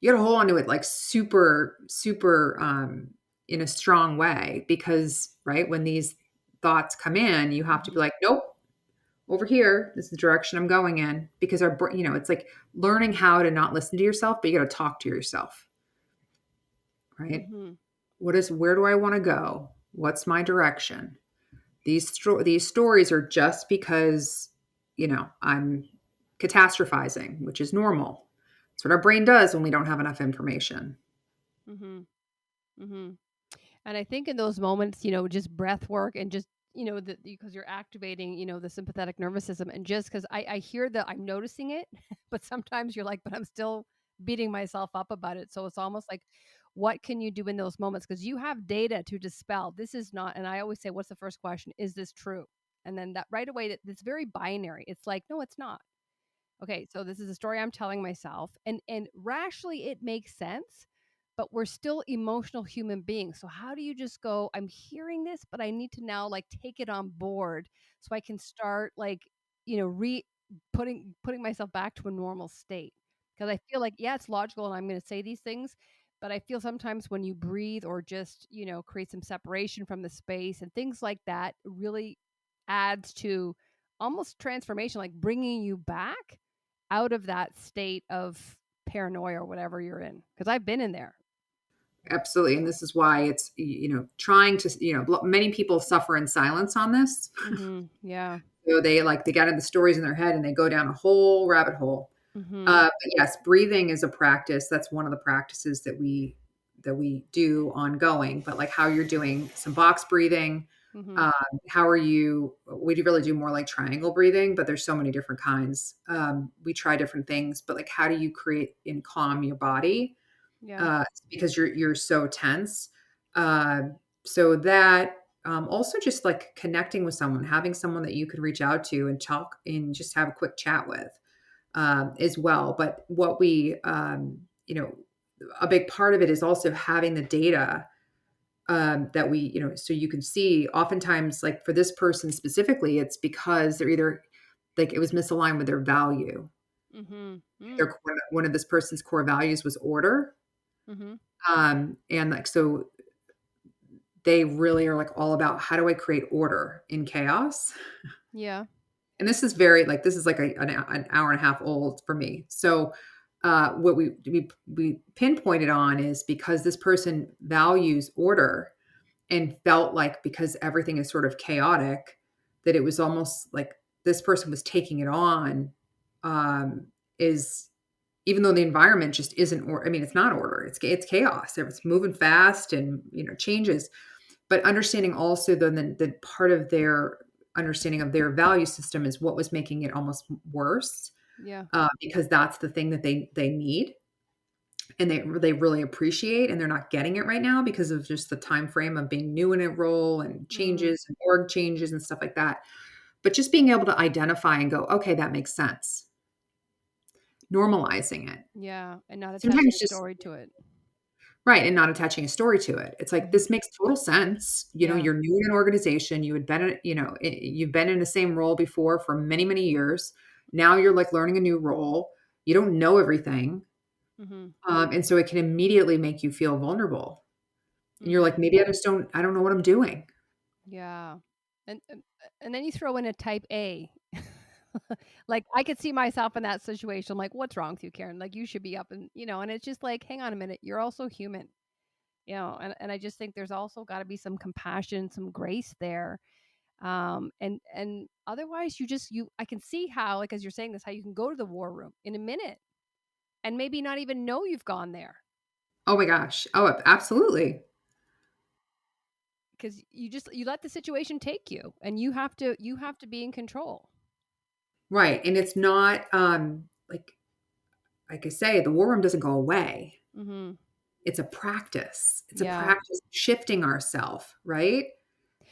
You got to hold on to it like super, super in a strong way because, right, when these thoughts come in, you have to be Mhm. like, nope, over here, this is the direction I'm going in because it's like learning how to not listen to yourself, but you got to talk to yourself, right? Mhm. Where do I want to go? What's my direction? These stories are just because, I'm catastrophizing, which is normal. It's what our brain does when we don't have enough information. Mhm. Mhm. And I think in those moments, just breath work and just, because you're activating, the sympathetic nervous system. And just because I hear that I'm noticing it, but sometimes you're like, but I'm still beating myself up about it. So it's almost like, what can you do in those moments? Because you have data to dispel. This is not, and I always say, what's the first question? Is this true? And then that right away, it's very binary. It's like, no, it's not. Okay, so this is a story I'm telling myself, and rationally it makes sense, but we're still emotional human beings. So how do you just go, I'm hearing this, but I need to now like take it on board so I can start like, re putting myself back to a normal state. Because I feel like, yeah, it's logical and I'm going to say these things, but I feel sometimes when you breathe or just, create some separation from the space and things like that really adds to almost transformation, like bringing you back out of that state of paranoia or whatever you're in, because I've been in there. Absolutely. And this is why it's, trying to, many people suffer in silence on this. Yeah. So they get in the stories in their head and they go down a whole rabbit hole. Mhm. But yes, breathing is a practice. That's one of the practices that we do ongoing. But like how you're doing some box breathing, Mhm. um, how are you? We do really do more like triangle breathing, but there's so many different kinds. We try different things, but like how do you create and calm your body? Yeah. Because you're so tense. Uh, so that also just like connecting with someone, having someone that you could reach out to and talk and just have a quick chat with as well. But a big part of it is also having the data that so you can see oftentimes, like for this person specifically, it's because they're either like it was misaligned with their value. Mhm. Mm. One of this person's core values was order. Mhm. And like, so they really are like all about how do I create order in chaos? Yeah. And this is like an hour and a half old for me. So what we pinpointed on is because this person values order and felt like because everything is sort of chaotic that it was almost like this person was taking it on is even though the environment just isn't or I mean it's not order, it's chaos, it's moving fast and changes, but understanding also the part of their understanding of their value system is what was making it almost worse, Yeah. because that's the thing that they need and they really appreciate, and they're not getting it right now because of just the time frame of being new in a role and Mm. changes and org changes and stuff like that. But just being able to identify and go, okay, that makes sense. Normalizing it. Yeah, and not attaching Sometimes a just story to it. right, and not attaching a story to it. It's like, Mhm. this makes total sense. Yeah. You're new in an organization. You had been, you've been in the same role before for many, many years. Now you're like learning a new role. You don't know everything. Mhm. And so it can immediately make you feel vulnerable. And you're like, Mhm. maybe I don't know what I'm doing. Yeah. And then you throw in a type A. Like, I could see myself in that situation. I'm like, "What's wrong with you, Karen? Like, you should be up," and, and it's just like, "Hang on a minute, you're also human." And I just think there's also gotta be some compassion, some grace there. And otherwise you I can see how, like, as you're saying this, how you can go to the war room in a minute and maybe not even know you've gone there Oh my gosh. Oh, absolutely. because you let the situation take you and you have to be in control. Right. And it's not like I say, the war room doesn't go away. Mhm. It's a practice. It's a Yeah. practice shifting ourself, right?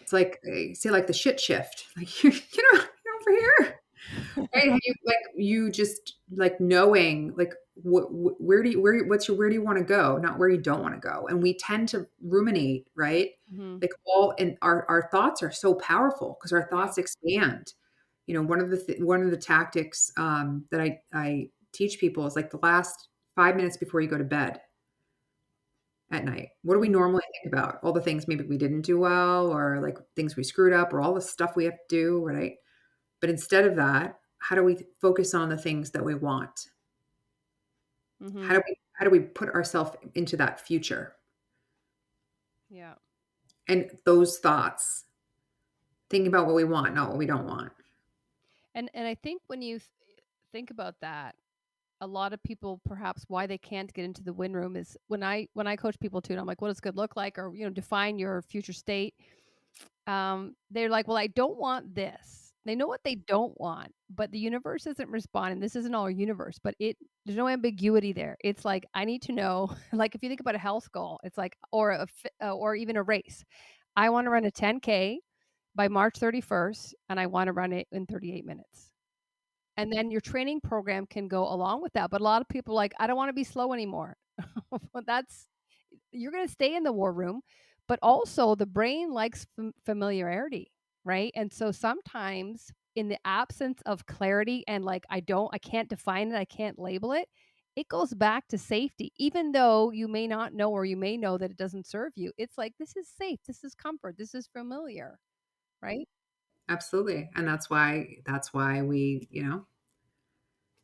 It's like, say, like the shit shift. Like, get over here. Right? Have you like you just like knowing like where do you want to go, not where you don't want to go. And we tend to ruminate, right? Mhm. Like all and our thoughts are so powerful because our Yeah. thoughts expand. one of the tactics that I teach people is like the last 5 minutes before you go to bed at night. What do we Mhm. normally think about? All the things maybe we didn't do well, or like things we screwed up, or all the stuff we have to do, right? But instead of that, how do we focus on the things that we want? Mhm. How do we put ourselves into that future? Yeah. And those thoughts, thinking about what we want, not what we don't want. And I think when you think about that, a lot of people perhaps why they can't get into the win room is when I coach people too, and I'm like, what does good look like? Or, define your future state. They're like, well, I don't want this. They know what they don't want, but the universe isn't responding. This isn't our universe, but there's no ambiguity there. It's like, I need to know, like if you think about a health goal, it's like, or even a race. I want to run a 10K by March 31st, and I want to run it in 38 minutes. And then your training program can go along with that. But a lot of people are like, I don't want to be slow anymore. Well, that's you're going to stay in the war room, but also the brain likes familiarity, right? And so sometimes in the absence of clarity and like I can't define it, I can't label it, it goes back to safety. Even though you may not know or you may know that it doesn't serve you, it's like this is safe, this is comfort, this is familiar, right? Absolutely. And that's why we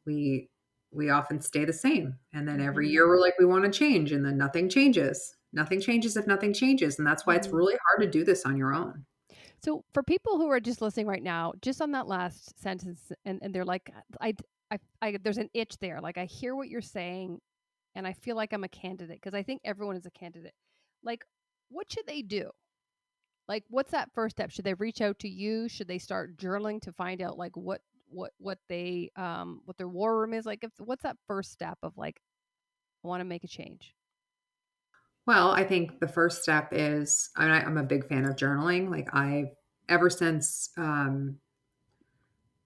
we often stay the same. And then every Mhm. year we're like we want to change and then nothing changes. Nothing changes if nothing changes. And that's why it's Mhm. really hard to do this on your own. So for people who are just listening right now, just on that last sentence, and they're like, there's an itch there. Like I hear what you're saying, and I feel like I'm a candidate because I think everyone is a candidate. Like, what should they do? Like, what's that first step? Should they reach out to you? Should they start journaling to find out like what their war room is like? What's that first step of like I want to make a change? Well, I think the first step is I'm a big fan of journaling. Like I've ever since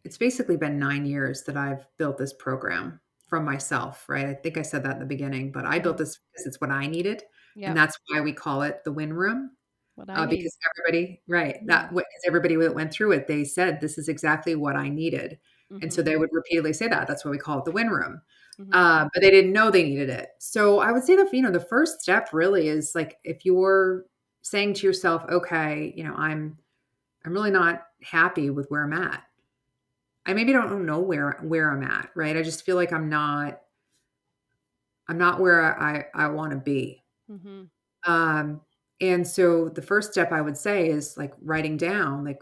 it's basically been 9 years that I've built this program from myself, right? I think I said that in the beginning, but I built Mhm. this because it's what I needed. And Yep. that's why we call it the win room. What I need. Because everybody, right, Mhm. because everybody that went through it, they said, this is exactly what I needed. And so Mhm. they would repeatedly say that. That's why we call it the win room. Mhm. But they didn't know they needed it. So I would say that, the first step really is like, if you're saying to yourself, okay, I'm really not happy with where I'm at. I maybe don't know where I'm at, right? I just feel like I'm not where I want to be. Mhm. Um, and so the first step I would say is like writing down like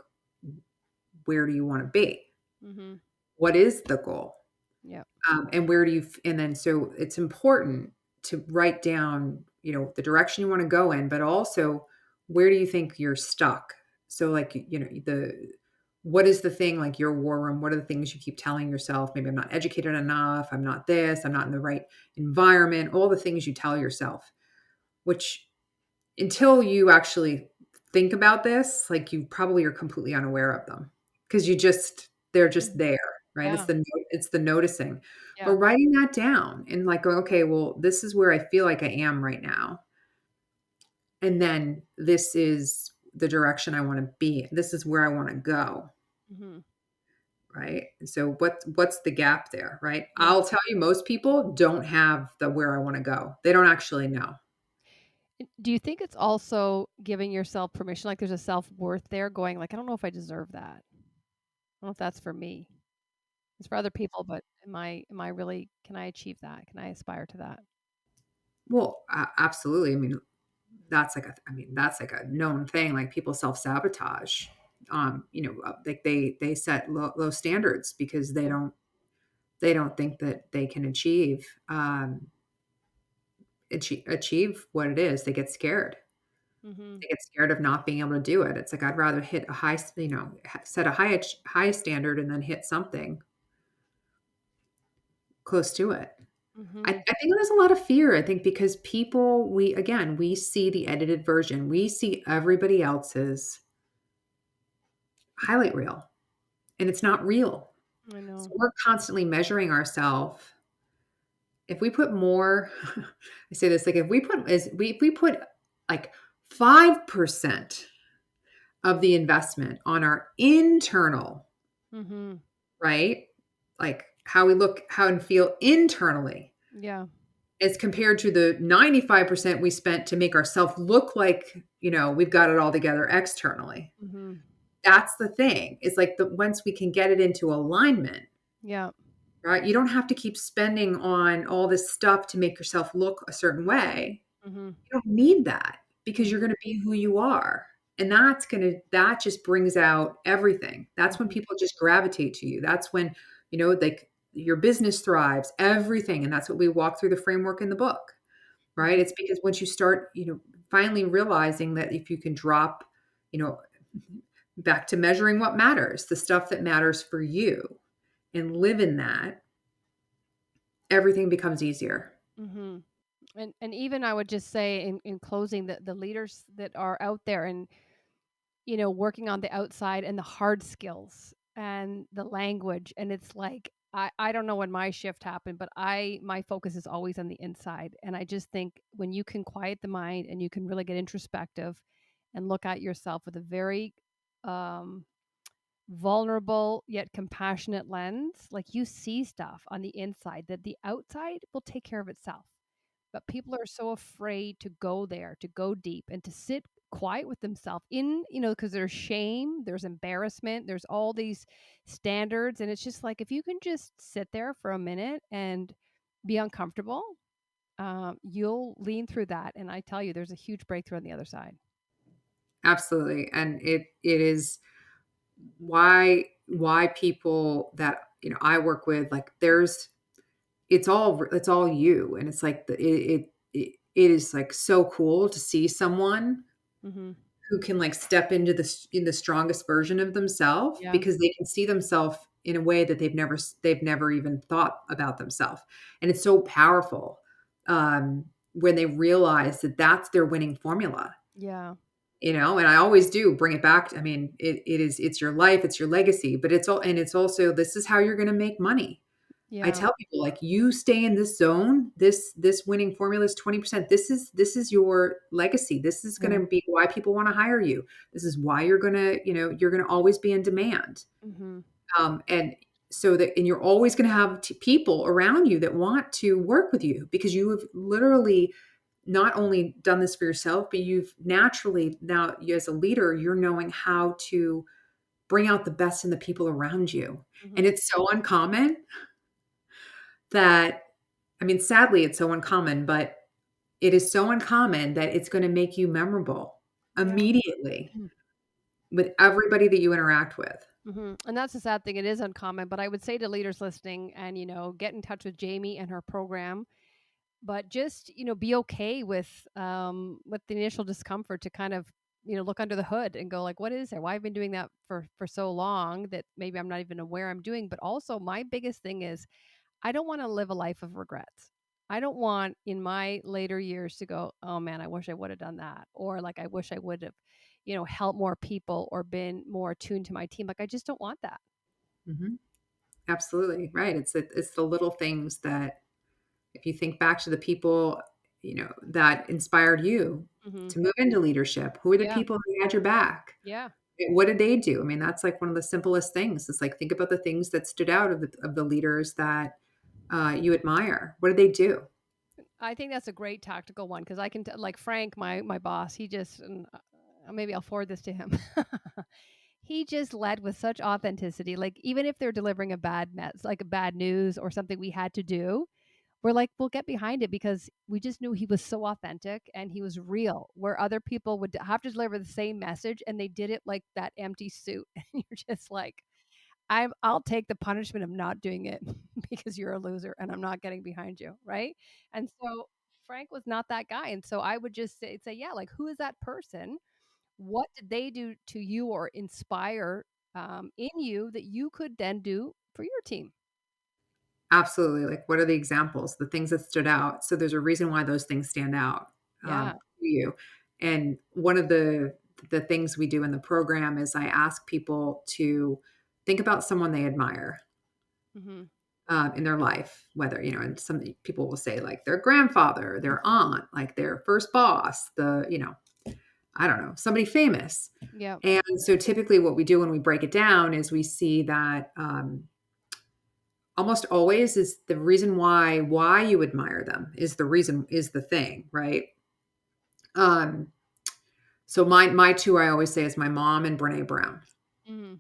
where do you want to be? Mhm. What is the goal? Yep. And where do you and then so it's important to write down, the direction you want to go in, but also where do you think you're stuck? So like, the what is the thing like your war room? What are the things you keep telling yourself? Maybe I'm not educated enough, I'm not this, I'm not in the right environment, all the things you tell yourself, which until you actually think about this, like you probably are completely unaware of them because they're just Mhm. there, right? Yeah. It's the noticing. But Yeah. writing that down and like going, okay, well, this is where I feel like I am right now. And then this is the direction I want to be. This is where I want to go. Mhm. Right. So what's the gap there? Right. Yeah. I'll tell you, most people don't have the where I want to go. They don't actually know. Do you think it's also giving yourself permission? Like there's a self-worth there going like, I don't know if I deserve that. I don't know if that's for me. It's for other people, but am I really can I achieve that? Can I aspire to that? Well, absolutely. That's like a known thing. Like people self-sabotage. Like they set low standards because Yeah. they don't think that they can achieve what it is. They get scared. Mhm. They get scared of not being able to do it. It's like I'd rather hit a high, set a high standard and then hit something close to it. I Mhm. think there's a lot of fear. I think because people, we see the edited version. We see everybody else's highlight reel, and it's not real. I So know. we're constantly measuring ourselves. If we put more, I say this like if we put like 5% of the investment on our internal Mhm. right? Like how we look, how and feel internally Yeah. as compared to the 95% we spent to make ourselves look like, we've got it all together externally. Mhm. That's the thing. It's like once we can get it into alignment, Yeah. right? You don't have to keep spending on all this stuff to make yourself look a certain way. Mhm. You don't need that because you're Mhm. going to be who you are. And that just brings out everything. That's when Mhm. people just gravitate to you. That's when, like your business thrives, everything. And that's what we walk through the framework in the book, right? Mhm. It's because once you start, finally realizing that if you can drop, you know, back to measuring what matters, the stuff that matters for you, and live in that, everything becomes easier. Mhm. And even I would just say in closing that the leaders that are out there and working on the outside and the hard skills and the language. And it's like, I don't know when my shift happened, but my focus is always on the inside. And I just think when you can quiet the mind and you can really get introspective and look at yourself with a very um, vulnerable yet compassionate lens, like you see stuff on the inside that the outside will take care of itself. But people are so afraid to go there, to go deep and to sit quiet with themselves because there's shame, there's embarrassment, there's all these standards. And it's just like, if you can just sit there for a minute and be uncomfortable, you'll lean through that. And I tell you, there's a huge breakthrough on the other side. Absolutely. And it is why people that, I work with, like it's all you. And it's like it is like so cool to see someone Hmm. who can like step into the strongest version of themselves Yeah. because they can see themselves in a way that they've never even thought about themselves. And it's so powerful when they realize that that's their winning formula. Yeah. And I always do bring it back. I mean, it's your life, it's your legacy, but it's also, this is how you're going to make money. I Yeah. tell people, like, you stay in this zone, this winning formula is 20%. This is your legacy. This is going Yeah. to be why people want to hire you. This is why you're going to always be in demand. Hmm. And so and you're always going to have people around you that want to work with you because you have literally not only done this for yourself, but you've naturally, now as a leader, you're knowing how to bring out the best in the people around you. And Hmm. it's so uncommon that, I mean, sadly, it's so uncommon, but it is so uncommon that it's going to make you memorable Yeah. immediately with everybody that you interact with. And that's the sad thing. It is uncommon, but I would say to leaders listening and, get in touch with Jamie and her program, but just, be okay with the initial discomfort to kind of, look under the hood and go like, what is there? Why have I been doing that for so long that maybe I'm not even aware I'm doing? But also my biggest thing is I don't want to live a life of regrets. I don't want in my later years to go, oh man, I wish I would have done that. Or like, I wish I would have, helped more people or been more attuned to my team. Like, I just don't want that. Mhm. Absolutely. Right. It's the little things that, if you think back to the people, that inspired you Hmm. to move into leadership, who are the Yeah. people who had your back? Yeah. What did they do? I mean, that's like one of the simplest things. It's like, think about the things that stood out of the leaders that you admire. What did they do? I think that's a great tactical one because I can like Frank, my boss. He just and, maybe I'll forward this to him. He just led with such authenticity. Like even if they're delivering a like a bad news or something we had to do, we're like, we'll get behind it because we just knew he was so authentic and he was real. Where other people would have to deliver the same message and they did it like that empty suit, and you're just like, I'll take the punishment of not doing it because you're a loser and I'm not getting behind you, right? And so Frank was not that guy, and so I would just say, yeah, like who is that person? What did they do to you or inspire in you that you could then do for your team? Absolutely. Like, what are the examples, the things that stood out? So there's a reason why those things stand out Yeah. to you. And one of the things we do in the program is I ask people to think about someone they admire Hmm. in their life, whether, and some people will say like their grandfather, their aunt, like their first boss, I don't know, somebody famous. Yeah. And so typically what we do when we break it down is we see that almost always is the reason why you admire them is the thing, right? Um, so my two I always say is my mom and Brene Brown. Mhm.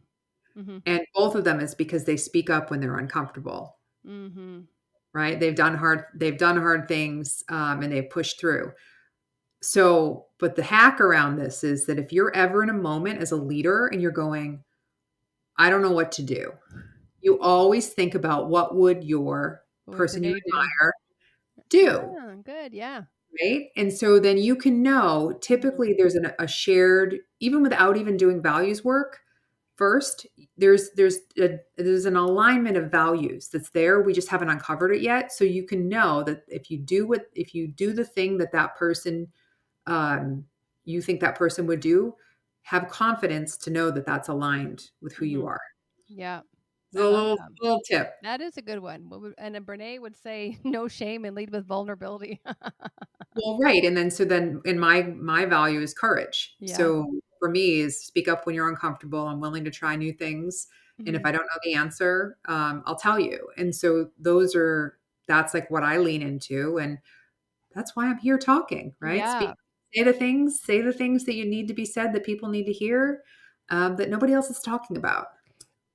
Mhm. And both of them is because they speak up when they're uncomfortable, Mhm. right? They've done hard things, and they've pushed through. So, but the hack around this is that if you're ever in a moment as a leader and you're going, I don't know what to do, you always think about what would your What would person you Brene do? admire do, Ah, good. Yeah. right? And so then you can know Mhm. typically there's a shared, even without even doing values work, first, there's an alignment of values that's there. We just haven't uncovered it yet. So you can know that if you do the thing that that person um, you think that person would do, have confidence to know that that's aligned with who you Mhm. are. Yeah. It's a I love little that. little tip. That is a good one. And then Brene would say, "No shame and lead with vulnerability." Well, right, and then so then in my value is courage. Yeah. So for me is speak up when you're uncomfortable. I'm willing to try new things, and if Mhm. I don't know the answer, I'll tell you. And so that's like what I lean into, and that's why I'm here talking, right? Yeah. Say the things that you need to be said that people need to hear, that nobody else is talking about.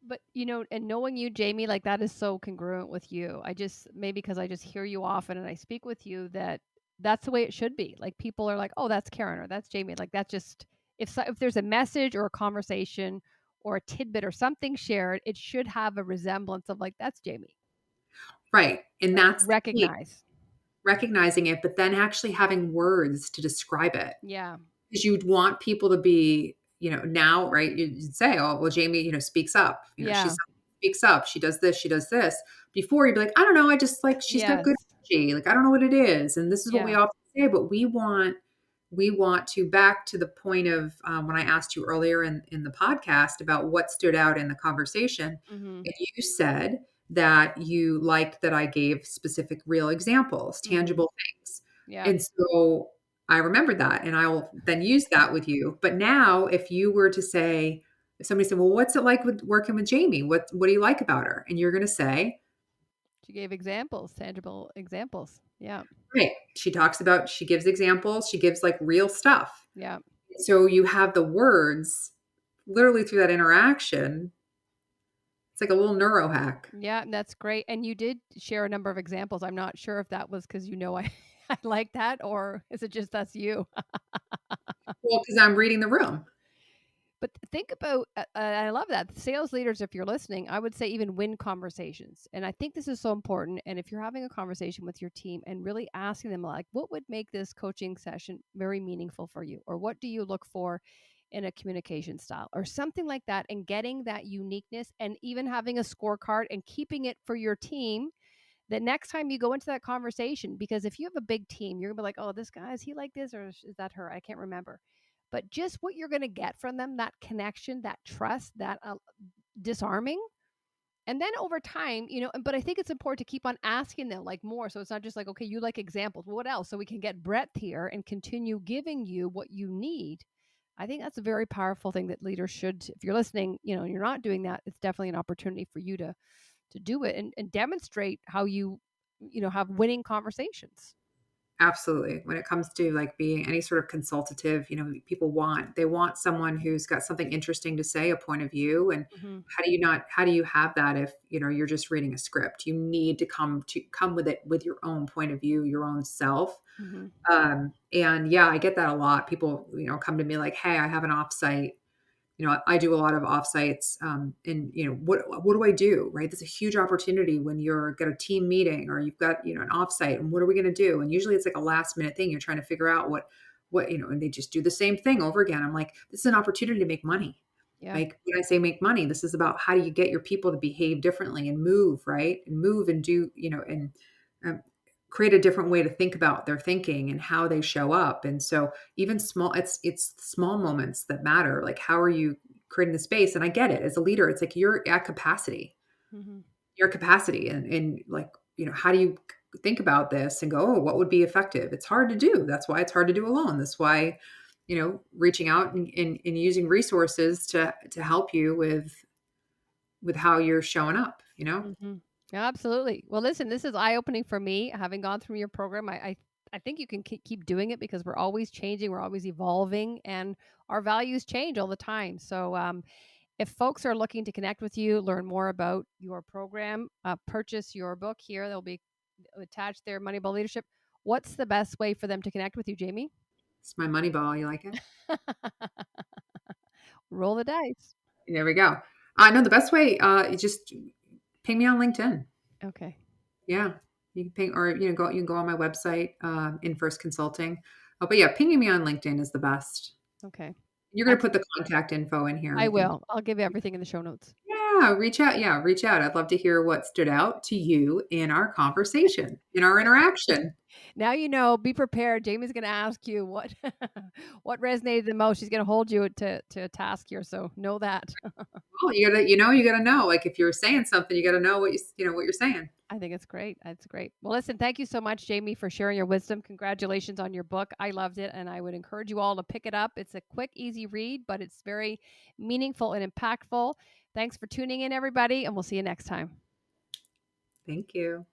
But, and knowing you, Jamie, like that is so congruent with you. I just maybe because I just hear you often and I speak with you that that's the way it should be. Like people are like, "Oh, that's Karen or that's Jamie." Like that's just if there's a message or a conversation or a tidbit or something shared, it should have a resemblance of like that's Jamie, Right, and right? that's the key, Recognize. recognizing it, but then actually having words to describe it. Yeah. 'Cause you'd want people to be, now, right, you'd say, "Oh, well, Jamie, speaks up. She Yeah. speaks up. She does this, she does this." Before, you'd be like, "I don't know, I just like she's got good Yes. energy. Like, I don't know what it is." And this is what we Yeah. often say, but we want to back to the point of, when I asked you earlier in the podcast about what stood out in the conversation, Mhm. and you said that you liked that I gave specific real examples, Mhm. tangible things. Yeah. And so I remembered that, and I will then use that with you. But now if you were to say if somebody said, "Well, what's it like with working with Jamie? What do you like about her?" And you're gonna say, She gave examples, tangible examples. Yeah. "Right, she gives examples, she gives, like, real stuff." Yeah. So you have the words literally through that interaction. It's like a little neuro hack. Yeah, that's great. And you did share a number of examples. I'm not sure if that was because I I like that, or is it just that's you? Well, because 'cause I'm reading the room. But think about, I love that. Sales leaders, if you're listening, I would say even win conversations. And I think this is so important. And if you're having a conversation with your team and really asking them, like, what would make this coaching session very meaningful for you? Or what do you look for in a communication style or something like that? And getting that uniqueness and even having a scorecard and keeping it for your team the next time you go into that conversation, because if you have a big team, you're gonna be like, oh, this guy, is he like this or is that her? I can't remember. But just what you're gonna get from them, that connection, that trust, that disarming. And then over time, but I think it's important to keep on asking them like more. So it's not just like, okay, you like examples. What else? So we can get breadth here and continue giving you what you need. I think that's a very powerful thing that leaders should, if you're listening, and you're not doing that, it's definitely an opportunity for you to do it and demonstrate how you have winning conversations. Absolutely. When it comes to like being any sort of consultative, they want someone who's got something interesting to say, a point of view. And Mhm. how do you have that if, you're just reading a script? You need to come with it with your own point of view, your own self. Mhm. And yeah, I get that a lot. People, come to me like, "Hey, I have an offsite." I do a lot of offsites, and what do I do? Right, that's a huge opportunity when you're got a team meeting or you've got an offsite, and what are we going to do? And usually it's like a last minute thing. You're trying to figure out and they just do the same thing over again. I'm like, this is an opportunity to make money. Yeah. Like when I say make money, this is about how do you get your people to behave differently and move, right, and move and do and um, create a different way to think about their thinking and how they show up. And so even small it's small moments that matter, like how are you creating the space. And I get it, as a leader it's like you're at capacity, Mhm. and like how do you think about this and go, oh, what would be effective? It's hard to do. That's why it's hard to do alone. That's why reaching out and using resources to help you with how you're showing up, you know? Mhm. Absolutely. Well, listen, this is eye-opening for me, having gone through your program. I think you can keep doing it because we're always changing, we're always evolving, and our values change all the time. So, if folks are looking to connect with you, learn more about your program, purchase your book here, they'll be attached there, Moneyball Leadership. What's the best way for them to connect with you, Jamie? It's my money ball, you like it? Roll the dice. There we go. No, the best way, you just ping me on LinkedIn. Okay. Yeah. You can ping or, you can go on my website, in First Consulting. Oh, but yeah, pinging me on LinkedIn is the best. Okay. You're gonna put Excellent. the contact info in here, I I think. will. I'll give you everything in the show notes. Yeah, reach out. Yeah, reach out. I'd love to hear what stood out to you in our conversation, in our interaction. Now you know, be prepared. Jamie's gonna ask you what what resonated the most. She's gonna hold you to a task here, so know that. Well, you gotta know. Like if you're saying something, you gotta know what you're saying. I think it's great. It's great. Well, listen, thank you so much, Jamie, for sharing your wisdom. Congratulations on your book. I loved it, and I would encourage you all to pick it up. It's a quick, easy read, but it's very meaningful and impactful. Thanks for tuning in, everybody, and we'll see you next time. Thank you.